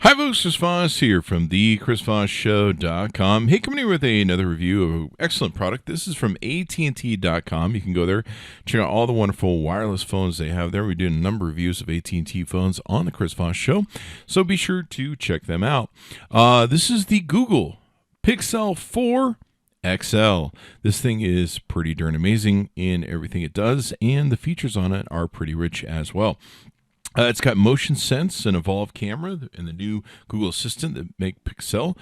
Hi folks, Chris Voss here from the chrisvossshow.com. Hey, coming here with another review of an excellent product. This is from AT&T.com. You can go there, check out all the wonderful wireless phones they have there. We do a number of reviews of AT&T phones on the Chris Voss Show, so be sure to check them out. This is the Google Pixel 4 XL. This thing is pretty darn amazing in everything it does, and the features on it are pretty rich as well. It's got motion sense and evolved camera and the new Google Assistant that make Pixel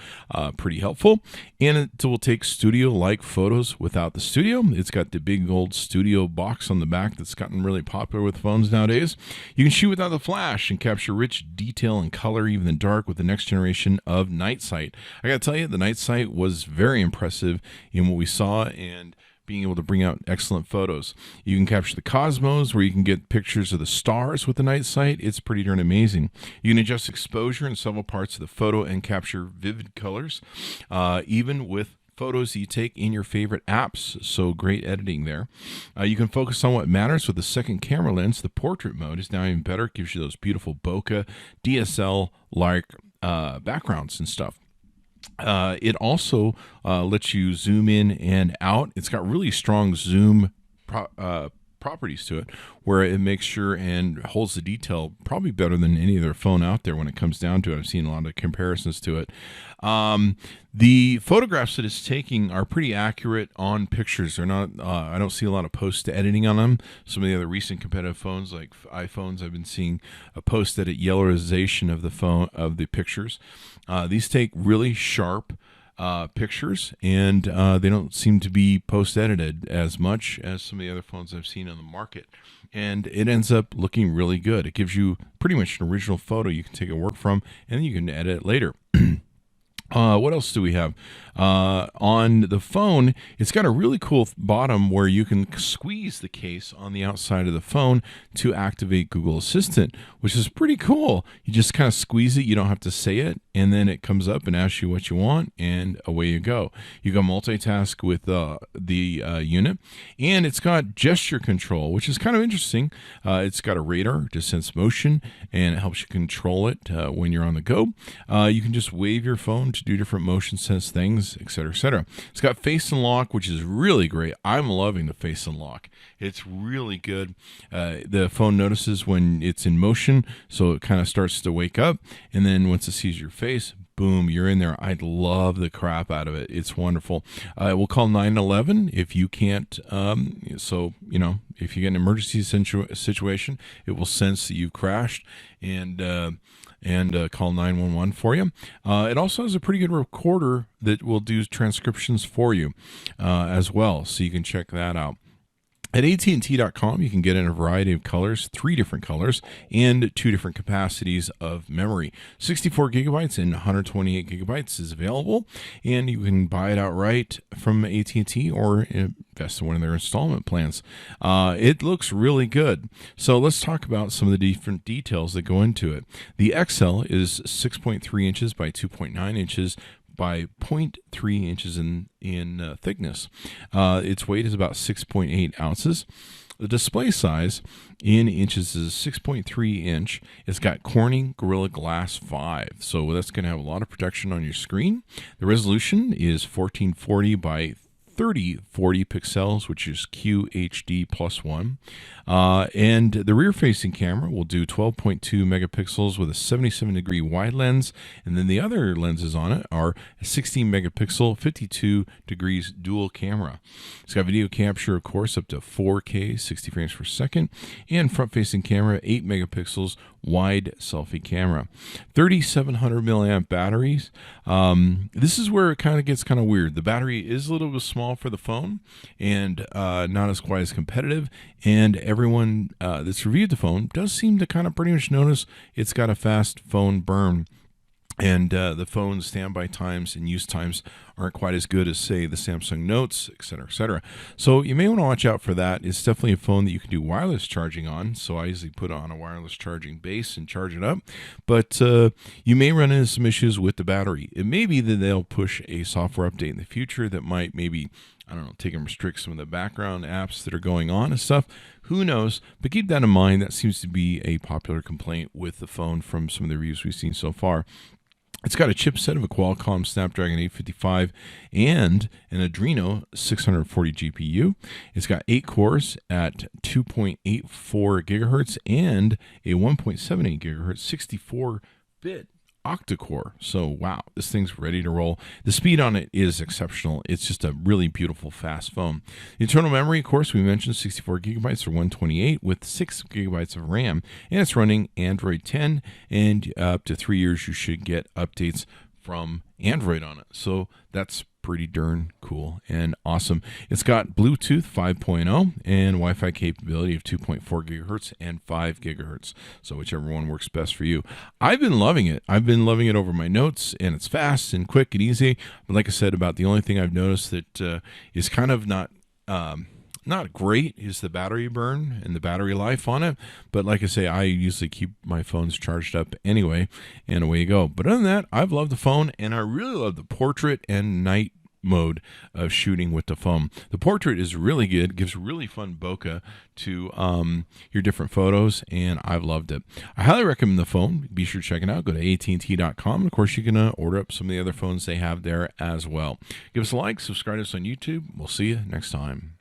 pretty helpful. And it will take studio-like photos without the studio. It's got the big old studio box on the back that's gotten really popular with phones nowadays. You can shoot without the flash and capture rich detail and color, even in the dark, with the next generation of night sight. I got to tell you, the night sight was very impressive in what we saw, and being able to bring out excellent photos. You can capture the cosmos, where you can get pictures of the stars with the night sight. It's pretty darn amazing. You can adjust exposure in several parts of the photo and capture vivid colors, even with photos you take in your favorite apps. So great editing there. You can focus on what matters with the second camera lens. The portrait mode is now even better. It gives you those beautiful bokeh DSL-like backgrounds and stuff. It also lets you zoom in and out. It's got really strong zoom properties to it, where it makes sure and holds the detail probably better than any other phone out there when it comes down to it. I've seen a lot of comparisons to it. The photographs that it's taking are pretty accurate on pictures. They're not, I don't see a lot of post-editing on them. Some of the other recent competitive phones, like iPhones, I've been seeing a post-edit yellowization of the phone, of the pictures. These take really sharp pictures, and they don't seem to be post-edited as much as some of the other phones I've seen on the market. And it ends up looking really good. It gives you pretty much an original photo you can take a work from, and then you can edit it later. What else do we have? On the phone, it's got a really cool bottom where you can squeeze the case on the outside of the phone to activate Google Assistant, which is pretty cool. You just kind of squeeze it. You don't have to say it, and then it comes up and asks you what you want, and away you go. You can multitask with the unit, and it's got gesture control, which is kind of interesting. It's got a radar to sense motion, and it helps you control it when you're on the go. You can just wave your phone to do different motion sense things, etc., etc. It's got face unlock, which is really great. I'm loving the face unlock. It's really good. The phone notices when it's in motion, so it kind of starts to wake up, and then once it sees your face, boom, you're in there. I love the crap out of it. It's wonderful. It will call 911 if you can't. So, you know, if you get an emergency situation, it will sense that you've crashed and call 911 for you. It also has a pretty good recorder that will do transcriptions for you as well, so you can check that out. At AT&T.com, you can get in a variety of colors, 3 different colors, and 2 different capacities of memory. 64 gigabytes and 128 gigabytes is available, and you can buy it outright from AT&T or invest in one of their installment plans. It looks really good. So let's talk about some of the different details that go into it. The XL is 6.3 inches by 2.9 inches by 0.3 inches in thickness. Its weight is about 6.8 ounces. The display size in inches is 6.3 inch. It's got Corning Gorilla Glass 5, so that's going to have a lot of protection on your screen. The resolution is 1440 by 3040 pixels, which is QHD +1. And the rear-facing camera will do 12.2 megapixels with a 77-degree wide lens, and then the other lenses on it are a 16 megapixel, 52 degrees dual camera. It's got video capture, of course, up to 4K, 60 frames per second, and front-facing camera, 8 megapixels, wide selfie camera. 3,700 milliamp batteries. This is where it kind of gets kind of weird. The battery is a little bit small for the phone, and not as quite as competitive, and everyone that's reviewed the phone does seem to kind of pretty much notice it's got a fast phone burn. And the phone's standby times and use times aren't quite as good as, say, the Samsung Notes, et cetera, et cetera. So you may want to watch out for that. It's definitely a phone that you can do wireless charging on. So I usually put it on a wireless charging base and charge it up. But you may run into some issues with the battery. It may be that they'll push a software update in the future that might maybe I don't know, take and restrict some of the background apps that are going on and stuff. Who knows? But keep that in mind. That seems to be a popular complaint with the phone from some of the reviews we've seen so far. It's got a chipset of a Qualcomm Snapdragon 855 and an Adreno 640 GPU. It's got 8 cores at 2.84 gigahertz and a 1.78 gigahertz 64-bit octa-core. So, wow, this thing's ready to roll. The speed on it is exceptional. It's just a really beautiful, fast phone. The internal memory, of course, we mentioned 64 gigabytes or 128 with 6 gigabytes of RAM. And it's running Android 10, and up to 3 years, you should get updates from Android on it. So that's pretty darn cool and awesome. It's got Bluetooth 5.0 and Wi-Fi capability of 2.4 gigahertz and 5 gigahertz. So whichever one works best for you. I've been loving it. I've been loving it over my notes, and it's fast and quick and easy. But like I said, about the only thing I've noticed that is kind of not great is the battery burn and the battery life on it. But like I say, I usually keep my phones charged up anyway, and away you go. But other than that, I've loved the phone, and I really love the portrait and night mode of shooting with the phone. The portrait is really good, gives really fun bokeh to your different photos, and I've loved it. I highly recommend the phone. Be sure to check it out. Go to AT&T.com, and of course you can order up some of the other phones they have there as well. Give us a like, subscribe to us on YouTube. We'll see you next time.